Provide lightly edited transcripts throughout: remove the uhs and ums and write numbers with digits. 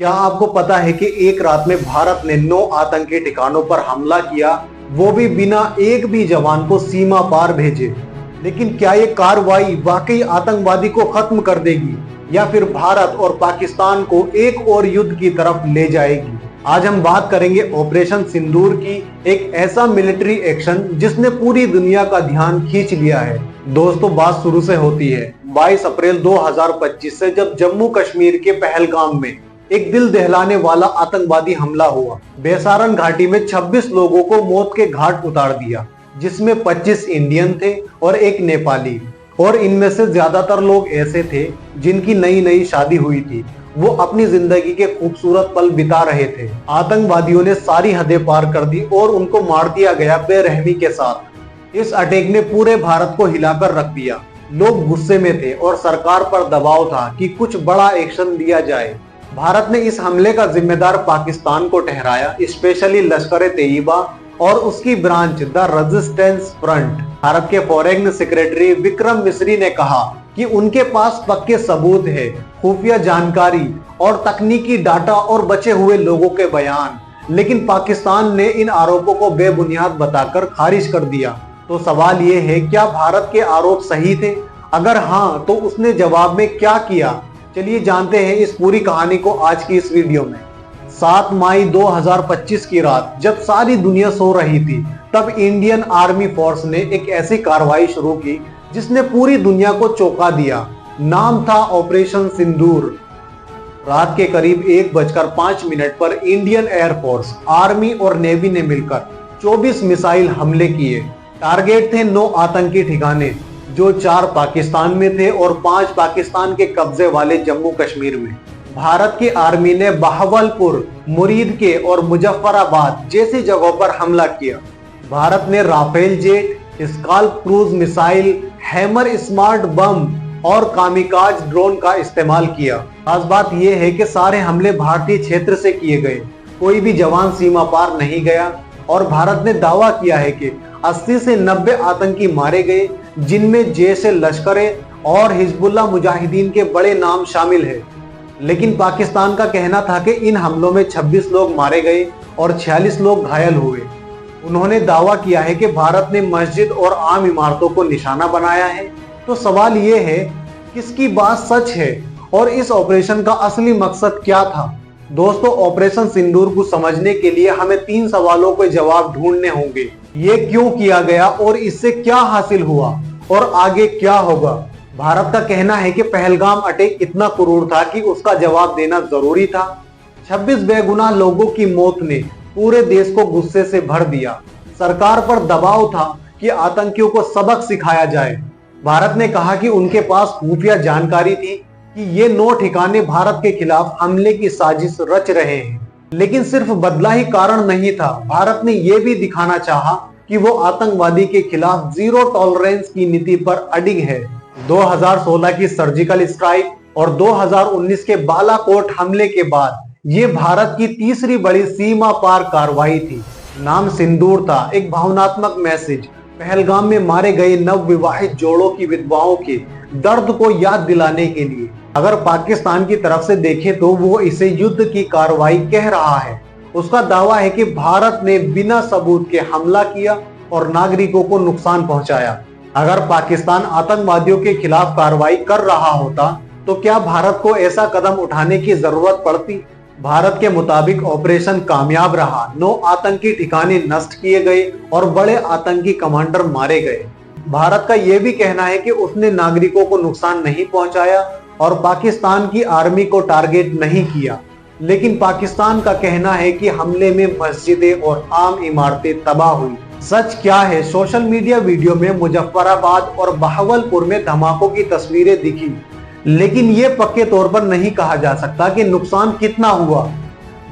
क्या आपको पता है कि एक रात में भारत ने 9 आतंकी ठिकानों पर हमला किया, वो भी बिना एक भी जवान को सीमा पार भेजे। लेकिन क्या ये कार्रवाई वाकई आतंकवादी को खत्म कर देगी या फिर भारत और पाकिस्तान को एक और युद्ध की तरफ ले जाएगी? आज हम बात करेंगे ऑपरेशन सिंदूर की, एक ऐसा मिलिट्री एक्शन जिसने पूरी दुनिया का ध्यान खींच लिया है। दोस्तों, बात शुरू से होती है 22 अप्रैल 2025 से, जब जम्मू कश्मीर के पहलगाम में एक दिल दहलाने वाला आतंकवादी हमला हुआ। बेसारन घाटी में 26 लोगों को मौत के घाट उतार दिया, जिसमें 25 इंडियन थे और एक नेपाली। और इनमें से ज्यादातर लोग ऐसे थे जिनकी नई नई शादी हुई थी, वो अपनी जिंदगी के खूबसूरत पल बिता रहे थे। आतंकवादियों ने सारी हदें पार कर दी और उनको मार दिया गया बेरहमी के साथ। इस अटैक ने पूरे भारत को हिलाकर रख दिया। लोग गुस्से में थे और सरकार पर दबाव था कि कुछ बड़ा एक्शन लिया जाए। भारत ने इस हमले का जिम्मेदार पाकिस्तान को ठहराया, स्पेशली लश्कर-ए-तैयबा और उसकी branch the resistance front. Bharat के फॉरेन सेक्रेटरी विक्रम मिस्री ने कहा कि उनके पास पक्के सबूत है, खुफिया जानकारी और तकनीकी डाटा और बचे हुए लोगों के बयान। लेकिन पाकिस्तान ने इन आरोपों को बेबुनियाद बताकर खारिज कर दिया। तो सवाल ये है, क्या भारत के आरोप सही थे? अगर हाँ, तो उसने जवाब में क्या किया? चलिए जानते हैं इस पूरी कहानी को आज की इस वीडियो में। 7 मई 2025 की रात, जब सारी दुनिया सो रही थी, तब इंडियन आर्मी फोर्स ने एक ऐसी कार्रवाई शुरू की जिसने पूरी दुनिया को चौंका दिया। नाम था ऑपरेशन सिंदूर। रात के करीब 1:05 पर इंडियन एयरफोर्स, आर्मी और नेवी ने मिलकर 24 मिसाइल हमले किए। टारगेट थे 9 आतंकी ठिकाने, जो 4 पाकिस्तान में थे और 5 पाकिस्तान के कब्जे वाले जम्मू कश्मीर में। भारत की आर्मी ने बहावलपुर, मुरीद के और मुजफ्फराबाद जैसी जगहों पर हमला किया। भारत ने Rafale jet, SCALP cruise missile, hammer smart bomb और कामिकाज ड्रोन का इस्तेमाल किया। खास बात यह है कि सारे हमले भारतीय क्षेत्र से किए गए, कोई भी जवान सीमा पार नहीं गया। और भारत ने दावा किया है कि 80 से 90 आतंकी मारे गए, जिनमें जैश-ए-लश्कर और हिजबुल्लाह मुजाहिदीन के बड़े नाम शामिल है। लेकिन पाकिस्तान का कहना था कि इन हमलों में 26 लोग मारे गए और 46 लोग घायल हुए। उन्होंने दावा किया है कि भारत ने मस्जिद और आम इमारतों को निशाना बनाया है। तो सवाल ये है, किसकी बात सच है और इस ऑपरेशन का असली मकसद क्या था? दोस्तों, ऑपरेशन सिंदूर को समझने के लिए हमें 3 सवालों के जवाब ढूंढने होंगे। ये क्यों किया गया और इससे क्या हासिल हुआ और आगे क्या होगा? भारत का कहना है कि पहलगाम अटैक इतना क्रूर था कि उसका जवाब देना जरूरी था। 26 बेगुनाह लोगों की मौत ने पूरे देश को गुस्से से भर दिया। सरकार पर दबाव था कि आतंकियों को सबक सिखाया जाए। भारत ने कहा कि उनके पास खुफिया जानकारी थी कि ये 9 ठिकाने भारत के खिलाफ हमले की साजिश रच रहे हैं। लेकिन सिर्फ बदला ही कारण नहीं था, भारत ने यह भी दिखाना चाहा कि वो आतंकवादी के खिलाफ जीरो टॉलरेंस की नीति पर अडिग है। 2016 की सर्जिकल स्ट्राइक और 2019 के बालाकोट हमले के बाद ये भारत की तीसरी बड़ी सीमा पार कार्रवाई थी। नाम सिंदूर था, एक भावनात्मक मैसेज, पहलगाम में मारे गए नवविवाहित जोड़ों की विधवाओं के दर्द को याद दिलाने के लिए। अगर पाकिस्तान की तरफ से देखें तो वो इसे युद्ध की कार्रवाई कह रहा है। उसका दावा है कि भारत ने बिना सबूत के हमला किया और नागरिकों को नुकसान पहुंचाया। अगर पाकिस्तान आतंकवादियों के खिलाफ कार्रवाई कर रहा होता तो क्या भारत को ऐसा कदम उठाने की जरूरत पड़ती? भारत के मुताबिक ऑपरेशन कामयाब रहा। 9 आतंकी ठिकाने नष्ट किए गए और बड़े आतंकी कमांडर मारे गए। भारत का यह भी कहना है कि उसने नागरिकों को नुकसान नहीं पहुंचाया और पाकिस्तान की आर्मी को टारगेट नहीं किया। लेकिन पाकिस्तान का कहना है कि हमले में मस्जिदें और आम इमारतें तबाह हुई। सच क्या है? सोशल मीडिया वीडियो में मुजफ्फराबाद और बहावलपुर में धमाकों की तस्वीरें दिखी, लेकिन ये पक्के तौर पर नहीं कहा जा सकता कि नुकसान कितना हुआ।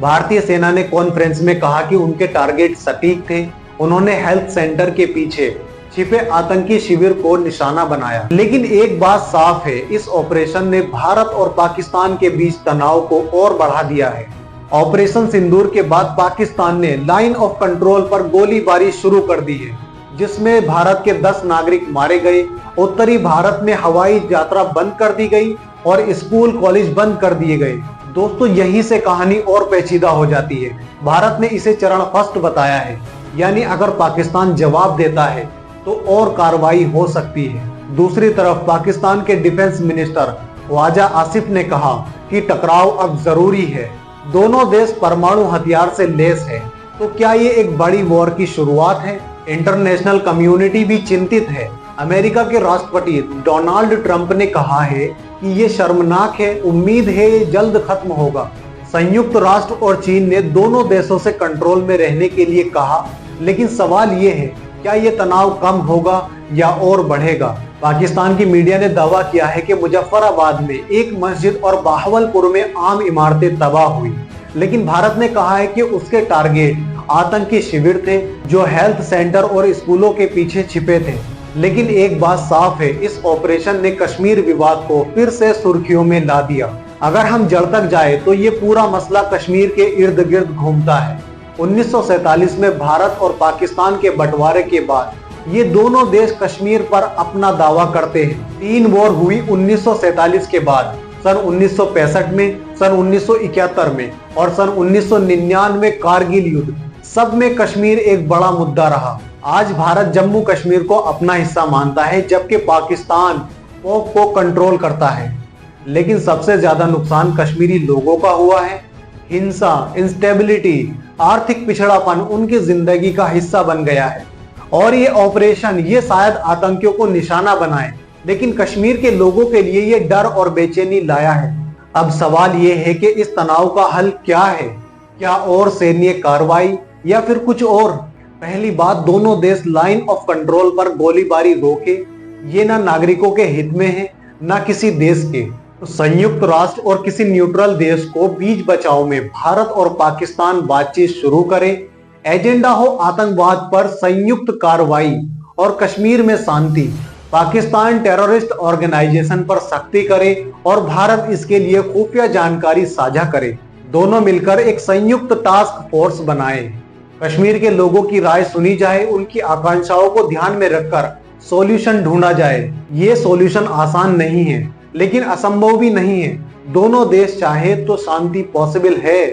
भारतीय सेना ने कॉन्फ्रेंस में कहा कि उनके टारगेट सटीक थे। उन्होंने हेल्थ सेंटर के पीछे छिपे आतंकी शिविर को निशाना बनाया। लेकिन एक बात साफ है, इस ऑपरेशन ने भारत और पाकिस्तान के बीच तनाव को और बढ़ा दिया है। ऑपरेशन सिंदूर के बाद पाकिस्तान ने लाइन ऑफ कंट्रोल पर गोलीबारी शुरू कर दी है, जिसमें भारत के 10 नागरिक मारे गए। उत्तरी भारत में हवाई यात्रा बंद कर दी गई और स्कूल कॉलेज बंद कर दिए गए। दोस्तों यहीं से कहानी और पेचीदा हो जाती है। भारत ने इसे चरण फर्स्ट बताया है, यानी अगर पाकिस्तान जवाब देता है तो और कार्रवाई हो सकती है। दूसरी तरफ पाकिस्तान के डिफेंस मिनिस्टर ख्वाजा आसिफ ने कहा कि टकराव अब जरूरी है, दोनों देश परमाणु हथियार से लैस है। तो क्या ये एक बड़ी वॉर की शुरुआत है? इंटरनेशनल कम्युनिटी भी चिंतित है। अमेरिका के राष्ट्रपति डोनाल्ड ट्रंप ने कहा है कि ये शर्मनाक है, उम्मीद है ये जल्द खत्म होगा। संयुक्त राष्ट्र और चीन ने दोनों देशों से कंट्रोल में रहने के लिए कहा, लेकिन सवाल ये है क्या ये तनाव कम होगा या और बढ़ेगा? पाकिस्तान की मीडिया ने दावा किया है कि मुजफ्फराबाद में एक मस्जिद और बहावलपुर में आम इमारतें तबाह हुई, लेकिन भारत ने कहा है कि उसके टारगेट आतंकी शिविर थे जो हेल्थ सेंटर और स्कूलों के पीछे छिपे थे। लेकिन एक बात साफ है, इस ऑपरेशन ने कश्मीर विवाद को फिर से सुर्खियों में ला दिया। अगर हम जड़ तक जाए तो ये पूरा मसला कश्मीर के इर्द गिर्द घूमता है। 1947 में भारत और पाकिस्तान के बंटवारे के बाद ये दोनों देश कश्मीर पर अपना दावा करते हैं। 3 वॉर हुई 1947 के बाद, सन 1965 में, सन 1971 में और सन 1999 कारगिल युद्ध, सब में कश्मीर एक बड़ा मुद्दा रहा। आज भारत जम्मू कश्मीर को अपना हिस्सा मानता है, जबकि पाकिस्तान पाक को कंट्रोल करता है। लेकिन सबसे ज्यादा नुकसान कश्मीरी लोगों का हुआ है। हिंसा, इंस्टेबिलिटी, आर्थिक पिछड़ापन उनकी जिंदगी का हिस्सा बन गया है। और ये ऑपरेशन ये शायद आतंकियों को निशाना बनाए, लेकिन कश्मीर के लोगों के लिए ये डर और बेचैनी लाया है। अब सवाल ये है कि इस तनाव का हल क्या है? क्या और सैन्य कार्रवाई या फिर कुछ और? पहली बात, दोनों देश लाइन ऑफ कंट्रोल पर गोलीबारी रोके, ये ना नागरिकों के हित में है ना किसी देश के। तो संयुक्त राष्ट्र और किसी न्यूट्रल देश को बीच बचाव में भारत और पाकिस्तान बातचीत शुरू करें। एजेंडा हो आतंकवाद पर संयुक्त कार्रवाई और कश्मीर में शांति। पाकिस्तान टेररिस्ट ऑर्गेनाइजेशन पर सख्ती करे और भारत इसके लिए खुफिया जानकारी साझा करे। दोनों मिलकर एक संयुक्त टास्क फोर्स बनाएं। कश्मीर के लोगों की राय सुनी जाए, उनकी आकांक्षाओं को ध्यान में रखकर सॉल्यूशन ढूंढा जाए। ये सॉल्यूशन आसान नहीं है, लेकिन असंभव भी नहीं है। दोनों देश चाहे तो शांति पॉसिबल है।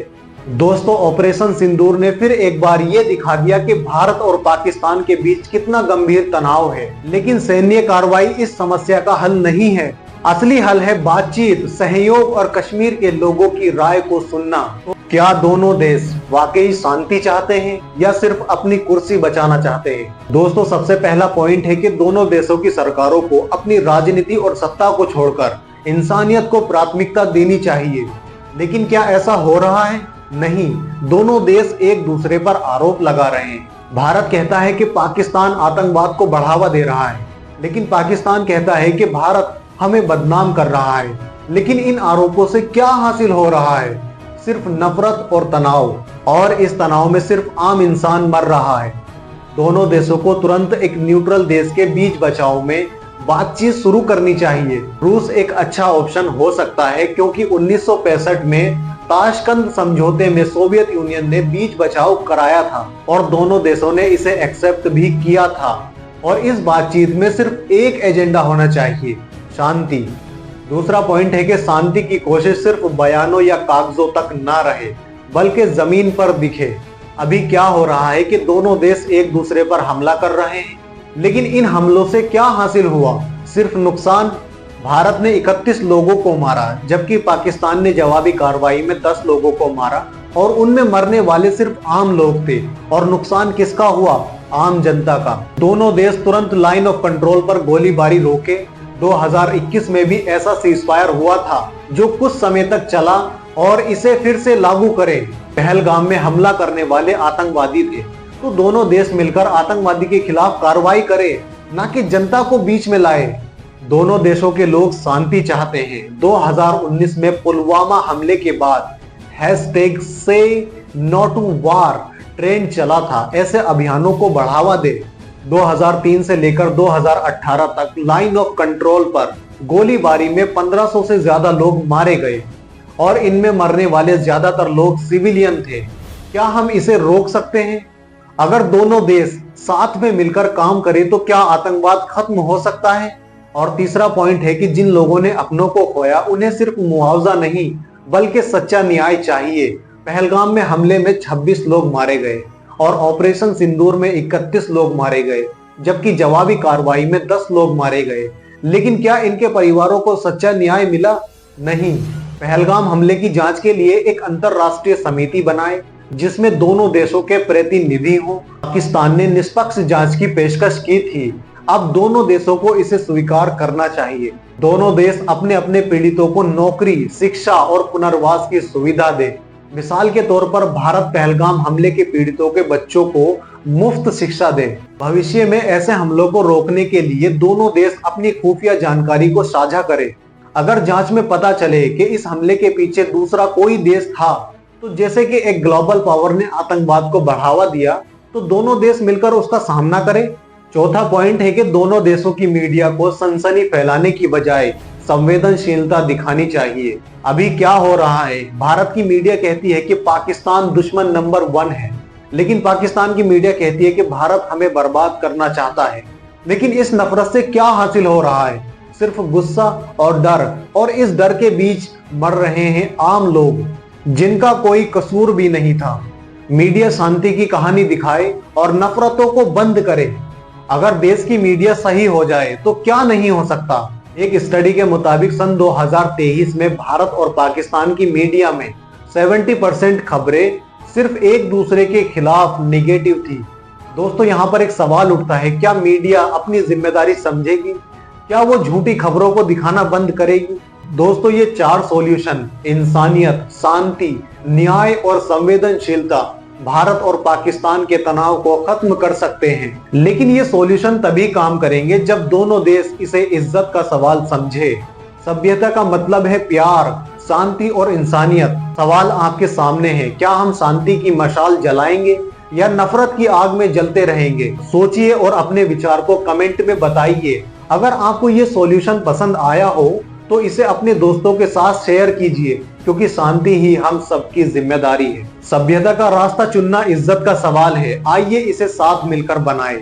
दोस्तों, ऑपरेशन सिंदूर ने फिर एक बार ये दिखा दिया कि भारत और पाकिस्तान के बीच कितना गंभीर तनाव है। लेकिन सैन्य कार्रवाई इस समस्या का हल नहीं है। असली हल है बातचीत, सहयोग और कश्मीर के लोगों की राय को सुनना। तो क्या दोनों देश वाकई शांति चाहते हैं या सिर्फ अपनी कुर्सी बचाना चाहते हैं? दोस्तों, सबसे पहला पॉइंट है कि दोनों देशों की सरकारों को अपनी राजनीति और सत्ता को छोड़कर इंसानियत को प्राथमिकता देनी चाहिए। लेकिन क्या ऐसा हो रहा है? नहीं। दोनों देश एक दूसरे पर आरोप लगा रहे हैं। भारत कहता है कि पाकिस्तान आतंकवाद को बढ़ावा दे रहा है, लेकिन पाकिस्तान कहता है कि भारत हमें बदनाम कर रहा है। लेकिन इन आरोपों से क्या हासिल हो रहा है? सिर्फ नफरत और तनाव, और इस तनाव में सिर्फ आम इंसान मर रहा है। दोनों देशों को तुरंत एक न्यूट्रल देश के बीच बचाव में बातचीत शुरू करनी चाहिए। रूस एक अच्छा ऑप्शन हो सकता है, क्योंकि 1965 में ताशकंद समझौते में सोवियत यूनियन ने बीच बचाव कराया था और दोनों देशों ने इसे एक्सेप्ट भी किया था। और इस बातचीत में सिर्फ एक एजेंडा होना चाहिए, शांति। दूसरा पॉइंट है कि शांति की कोशिश सिर्फ बयानों या कागजों तक ना रहे, बल्कि जमीन पर दिखे। अभी क्या हो रहा है कि दोनों देश एक दूसरे पर हमला कर रहे हैं, लेकिन इन हमलों से क्या हासिल हुआ? सिर्फ नुकसान। भारत ने 31 लोगों को मारा, जबकि पाकिस्तान ने जवाबी कार्रवाई में 10 लोगों को मारा, और उनमें मरने वाले सिर्फ आम लोग थे। और नुकसान किसका हुआ? आम जनता का। दोनों देश तुरंत लाइन ऑफ कंट्रोल पर गोलीबारी रोके। 2021 में भी ऐसा सीजफायर हुआ था जो कुछ समय तक चला, और इसे फिर से लागू करें। पहलगाम में हमला करने वाले आतंकवादी थे, तो दोनों देश मिलकर आतंकवादी के खिलाफ कार्रवाई करें, ना कि जनता को बीच में लाए। दोनों देशों के लोग शांति चाहते हैं। 2019 में पुलवामा हमले के बाद #से नो टू वार ट्रेंड चला था। ऐसे अभियानों को बढ़ावा दे। 2003 से लेकर 2018 तक लाइन ऑफ कंट्रोल पर गोलीबारी में 1500 से ज्यादा लोग मारे गए, और इनमें मरने वाले ज्यादातर लोग सिविलियन थे। क्या हम इसे रोक सकते हैं? अगर दोनों देश साथ में मिलकर काम करें तो क्या आतंकवाद खत्म हो सकता है? और तीसरा पॉइंट है कि जिन लोगों ने अपनों को खोया, उन्हें सिर्फ मुआवजा नहीं बल्कि सच्चा न्याय चाहिए। पहलगाम में हमले में 26 लोग मारे गए और ऑपरेशन सिंदूर में 31 लोग मारे गए, जबकि जवाबी कार्रवाई में 10 लोग मारे गए। लेकिन क्या इनके परिवारों को सच्चा न्याय मिला? नहीं। पहलगाम हमले की जांच के लिए एक अंतरराष्ट्रीय समिति बनाए जिसमें दोनों देशों के प्रतिनिधि हों। पाकिस्तान ने निष्पक्ष जांच की पेशकश की थी। अब दोनों देशों को इसे स्वीकार करना चाहिए। दोनों देश अपने अपने पीड़ितों को नौकरी, शिक्षा और पुनर्वास की सुविधा दें। मिसाल के तौर पर भारत पहलगाम हमले के पीड़ितों के बच्चों को मुफ्त शिक्षा दे। भविष्य में ऐसे हमलों को रोकने के लिए दोनों देश अपनी खुफिया जानकारी को साझा करें। अगर जांच में पता चले कि इस हमले के पीछे दूसरा कोई देश था, तो जैसे कि एक ग्लोबल पावर ने आतंकवाद को बढ़ावा दिया, तो दोनों देश मिलकर उसका सामना करें। चौथा पॉइंट है कि दोनों देशों की मीडिया को सनसनी फैलाने की बजाय संवेदनशीलता दिखानी चाहिए। अभी क्या हो रहा है? भारत की मीडिया कहती है कि पाकिस्तान दुश्मन नंबर 1 है, लेकिन पाकिस्तान की मीडिया कहती है कि भारत हमें बर्बाद करना चाहता है। लेकिन इस नफरत से क्या हासिल हो रहा है? सिर्फ गुस्सा और डर, और इस डर के बीच मर रहे हैं आम लोग जिनका कोई कसूर भी नहीं था। मीडिया शांति की कहानी दिखाए और नफरतों को बंद करे। अगर देश की मीडिया सही हो जाए तो क्या नहीं हो सकता। एक स्टडी के मुताबिक सन 2023 में भारत और पाकिस्तान की मीडिया में 70% खबरें सिर्फ एक दूसरे के खिलाफ नेगेटिव थी। दोस्तों, यहाँ पर एक सवाल उठता है, क्या मीडिया अपनी जिम्मेदारी समझेगी? क्या वो झूठी खबरों को दिखाना बंद करेगी? दोस्तों, ये 4 सॉल्यूशन, इंसानियत, शांति, न्याय और संवेदनशीलता, भारत और पाकिस्तान के तनाव को खत्म कर सकते हैं। लेकिन ये सॉल्यूशन तभी काम करेंगे जब दोनों देश इसे इज्जत का सवाल समझे। सभ्यता का मतलब है प्यार, शांति और इंसानियत। सवाल आपके सामने है, क्या हम शांति की मशाल जलाएंगे या नफरत की आग में जलते रहेंगे? सोचिए और अपने विचार को कमेंट में बताइए। अगर आपको ये सॉल्यूशन पसंद आया हो तो इसे अपने दोस्तों के साथ शेयर कीजिए, क्योंकि शांति ही हम सबकी जिम्मेदारी है। सभ्यता का रास्ता चुनना इज्जत का सवाल है। आइए इसे साथ मिलकर बनाएं।